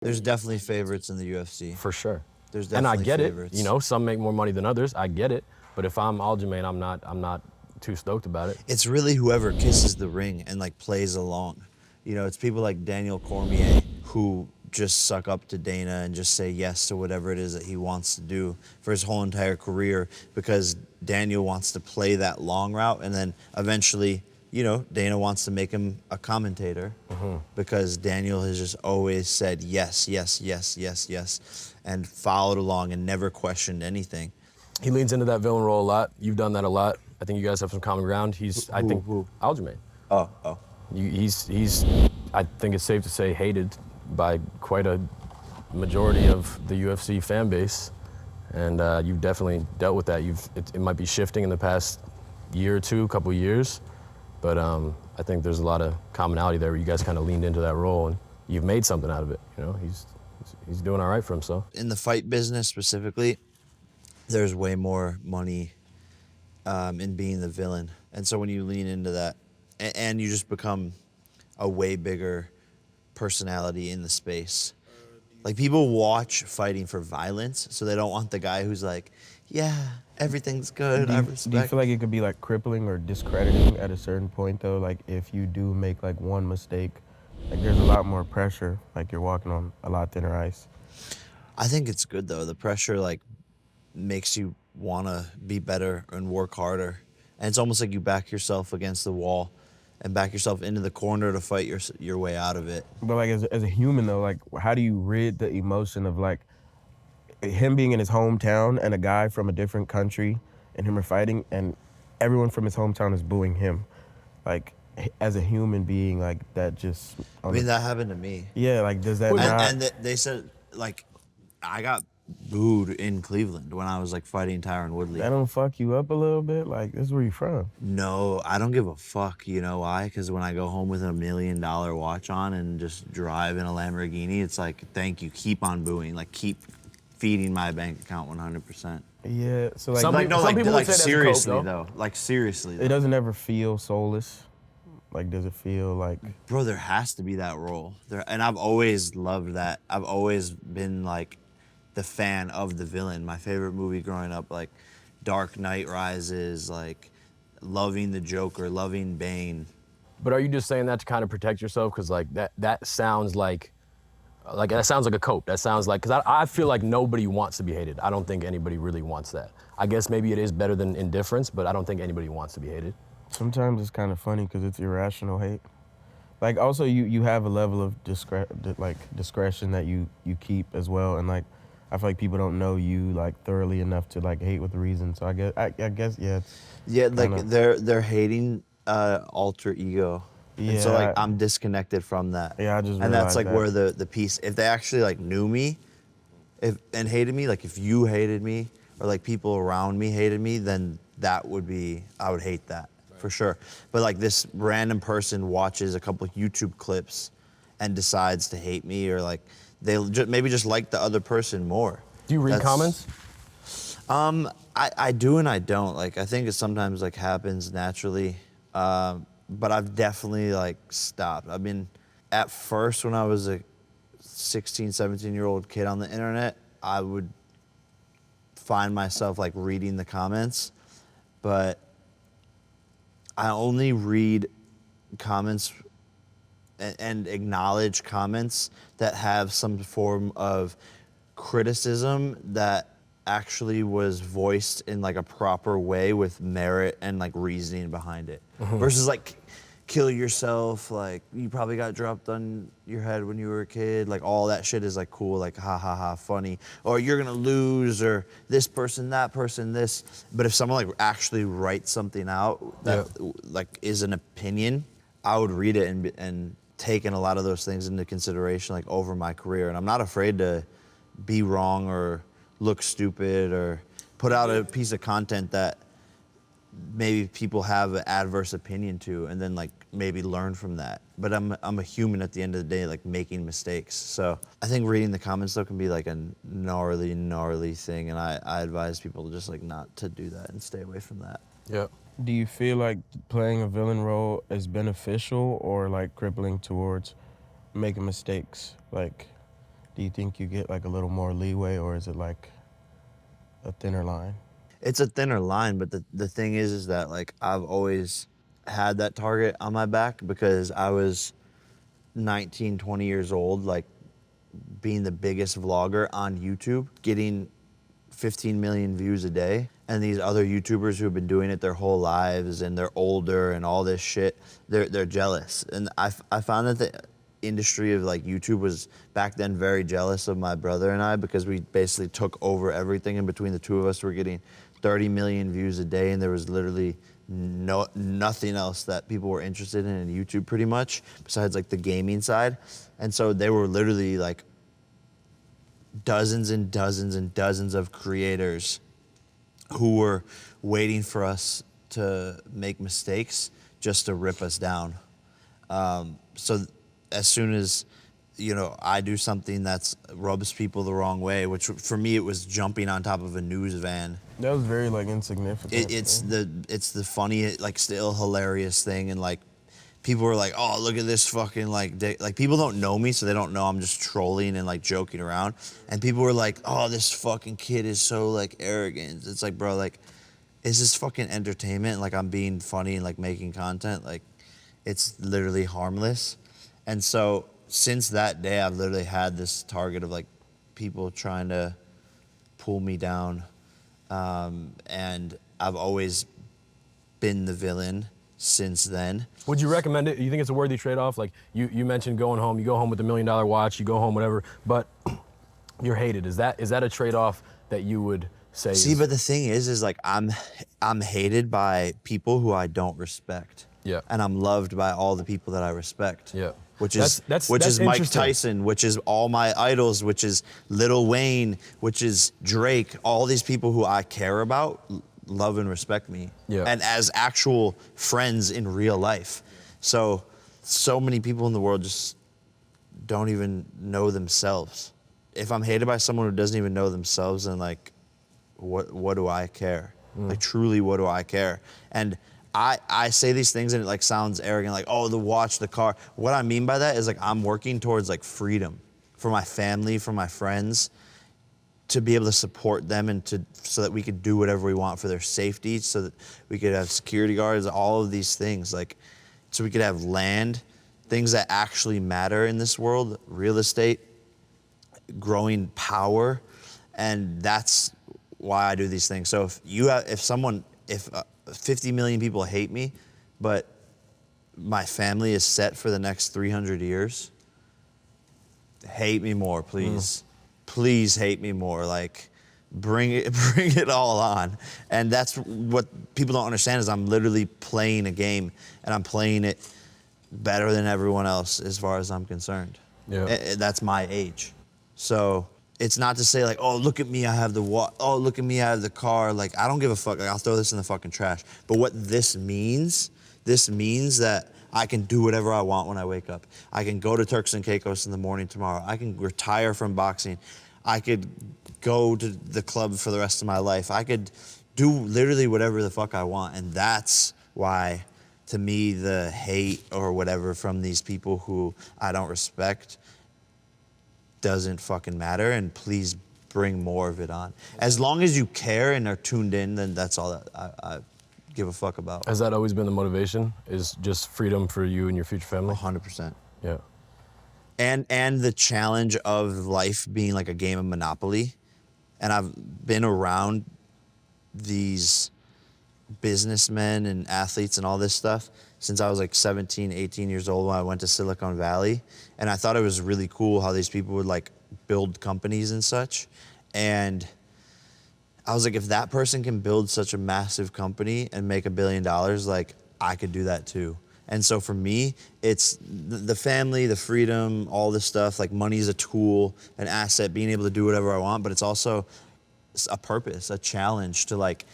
There's definitely favorites in the UFC. For sure. There's And I definitely get favorites. it. You know, some make more money than others. I get it. But if I'm Aljamain, I'm not too stoked about it. It's really whoever kisses the ring and like plays along. You know, it's people like Daniel Cormier who just suck up to Dana and just say yes to whatever it is that he wants to do for his whole entire career because Daniel wants to play that long route and then eventually, you know, Dana wants to make him a commentator because Daniel has just always said yes, yes, yes, yes, yes, and followed along and never questioned anything. He leans into that villain role a lot. You've done that a lot. I think you guys have some common ground. I think, Who? Aljamain. Oh. He's, I think it's safe to say, hated by quite a majority of the UFC fan base. And you've definitely dealt with that. It might be shifting in the past year or two, couple years, but I think there's a lot of commonality there where you guys kind of leaned into that role and you've made something out of it. You know, he's doing all right for himself. In the fight business specifically, there's way more money in being the villain. And so when you lean into that and you just become a way bigger personality in the space. Like people watch fighting for violence, so they don't want the guy who's like, yeah, everything's good, I respect. Do you feel like it could be like crippling or discrediting at a certain point though? Like if you do make like one mistake, like there's a lot more pressure, like you're walking on a lot thinner ice. I think it's good though. The pressure like makes you want to be better and work harder. And it's almost like you back yourself against the wall and back yourself into the corner to fight your way out of it. But like as a human though, like how do you rid the emotion of like him being in his hometown and a guy from a different country and him are fighting and everyone from his hometown is booing him? Like as a human being, like that just... I mean, that happened to me. Yeah, like does that not... And they said, like, I got booed in Cleveland when I was like fighting Tyron Woodley. That don't fuck you up a little bit? Like, this is where you from. No, I don't give a fuck. You know why? Because when I go home with a $1 million watch on and just drive in a Lamborghini, it's like, thank you, keep on booing. Like, keep feeding my bank account 100%. Yeah, so like... Some Like, no, people like, would like say that's a seriously, coke, though. Like, seriously, though. It doesn't ever feel soulless? Like, does it feel like... Bro, there has to be that role. And I've always loved that. I've always been, like, the fan of the villain. My favorite movie growing up, like, Dark Knight Rises, like, loving the Joker, loving Bane. But are you just saying that to kind of protect yourself? Because like that sounds like that sounds like a cope. That sounds like, because I feel like nobody wants to be hated. I don't think anybody really wants that. I guess maybe it is better than indifference, but I don't think anybody wants to be hated. Sometimes it's kind of funny because it's irrational hate. Like also you have a level of discretion that you keep as well, and like I feel like people don't know you like thoroughly enough to like hate with reason. So I guess yeah. It's Yeah, like kinda... they're hating alter ego. Yeah. And so like I'm disconnected from that. Yeah, I just and that's realized like that. where the piece, if they actually like knew me and hated me, like if you hated me or like people around me hated me, then that would be, I would hate that for sure. But like this random person watches a couple YouTube clips and decides to hate me, or like they maybe just like the other person more. Do you read comments? I do and I don't. Like I think it sometimes like happens naturally, but I've definitely like stopped. I mean, at first when I was a 16, 17-year-old kid on the internet, I would find myself like reading the comments, but I only read comments and acknowledge comments that have some form of criticism that actually was voiced in like a proper way with merit and like reasoning behind it. Versus like kill yourself, like you probably got dropped on your head when you were a kid, like all that shit is like cool, like ha ha ha funny, or you're gonna lose, or this person, that person, this. But if someone like actually writes something out that like is an opinion, I would read it and taken a lot of those things into consideration like over my career. And I'm not afraid to be wrong or look stupid or put out a piece of content that maybe people have an adverse opinion to, and then like maybe learn from that. But I'm a human at the end of the day, like making mistakes. So I think reading the comments though can be like a gnarly thing, and I advise people to just like not to do that and stay away from that. Yeah. Do you feel like playing a villain role is beneficial or like crippling towards making mistakes? Like, Do you think you get like a little more leeway, or is it like a thinner line? It's a thinner line, but the thing is that like I've always had that target on my back because I was 19, 20 years old, like being the biggest vlogger on YouTube, getting 15 million views a day. And these other YouTubers who have been doing it their whole lives and they're older and all this shit, they're jealous. And I found that the industry of like YouTube was back then very jealous of my brother and I because we basically took over everything, and between the two of us we're getting 30 million views a day, and there was literally nothing else that people were interested in YouTube pretty much besides like the gaming side. And so they were literally like dozens and dozens and dozens of creators who were waiting for us to make mistakes just to rip us down. So as soon as, you know, I do something that rubs people the wrong way, which for me it was jumping on top of a news van. That was very like insignificant. It's the funny, like still hilarious thing, and like people were like, "Oh, look at this fucking like dick." Like people don't know me, so they don't know I'm just trolling and like joking around. And people were like, "Oh, this fucking kid is so like arrogant." It's like, bro, like, is this fucking entertainment? Like I'm being funny and like making content. Like, it's literally harmless. And so since that day, I've literally had this target of like people trying to pull me down, and I've always been the villain since then. Would you recommend it? You think it's a worthy trade-off? Like you mentioned going home, you go home with $1 million watch, you go home, whatever, but you're hated. Is that a trade-off that you would say? See, but the thing is like I'm hated by people who I don't respect. Yeah. And I'm loved by all the people that I respect. Yeah. Which is That's Mike interesting. Tyson, which is all my idols, which is Lil Wayne, which is Drake. All these people who I care about love and respect me. Yeah. And as actual friends in real life. So many people in the world just don't even know themselves. If I'm hated by someone who doesn't even know themselves, then like, what do I care? Like truly, what do I care? And I say these things and it like sounds arrogant, like, oh, the watch, the car. What I mean by that is like I'm working towards like freedom for my family, for my friends, to be able to support them and so that we could do whatever we want for their safety, so that we could have security guards, all of these things, like so we could have land, things that actually matter in this world, real estate, growing power, and that's why I do these things. So if 50 million people hate me, but my family is set for the next 300 years, hate me more, please. Please hate me more. Like, bring it all on. And that's what people don't understand is I'm literally playing a game, and I'm playing it better than everyone else as far as I'm concerned. Yeah. That's my age. So it's not to say like, oh, look at me, I have the oh, look at me, I have the car. Like, I don't give a fuck. Like, I'll throw this in the fucking trash. But what this means that I can do whatever I want when I wake up. I can go to Turks and Caicos in the morning tomorrow. I can retire from boxing. I could go to the club for the rest of my life. I could do literally whatever the fuck I want. And that's why, to me, the hate or whatever from these people who I don't respect doesn't fucking matter, and please bring more of it on. As long as you care and are tuned in, then that's all that I give a fuck about. Has that always been the motivation? Is just freedom for you and your future family? 100%. Yeah. And the challenge of life being like a game of Monopoly. And I've been around these businessmen and athletes and all this stuff since I was like 17, 18 years old when I went to Silicon Valley. And I thought it was really cool how these people would like build companies and such. And I was like, if that person can build such a massive company and make $1 billion, like I could do that too. And so for me, it's the family, the freedom, all this stuff. Like money is a tool, an asset, being able to do whatever I want, but it's also a purpose, a challenge to like,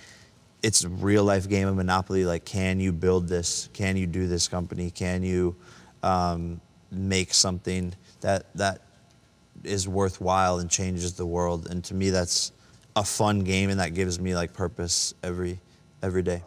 it's a real life game of Monopoly. Like, can you build this? Can you do this company? Can you make something that is worthwhile and changes the world? And to me, that's a fun game, and that gives me like purpose every day.